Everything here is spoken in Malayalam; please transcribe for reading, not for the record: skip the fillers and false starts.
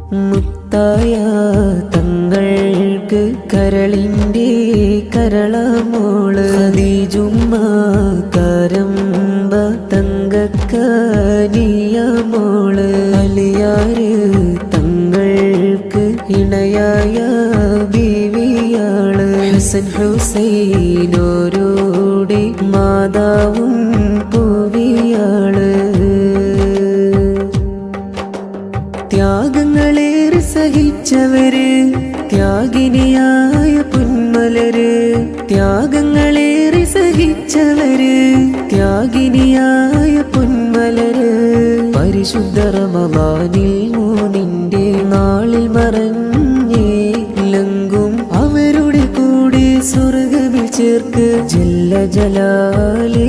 മുത്തായ തങ്ങൾക്ക് കരളിൻ്റെ കരളമോള് ഖദീജുമ്മ കരമ്പ തങ്കക്കനിയമോള് അലിയാര് തങ്ങൾക്ക് ഇണയായ ബീവിയാള് ഹസൻ ഹുസൈനോരുടെ മാതാവും പൂവിയാള് ത്യാഗങ്ങളേറെ സഹിച്ചവര് ത്യാഗിനിയായ പൊന്മലര് ത്യാഗങ്ങളേറെ സഹിച്ചവര് ത്യാഗിനിയായ പൊന്മലര് പരിശുദ്ധ റമളാനിൽ മൂന്നിന്റെ നാളിൽ മറഞ്ഞേ ലങ്കും അവരുടെ കൂടെ സ്വർഗ്ഗത്തിൽ ചേർക്ക് ജല്ല ജലാലേ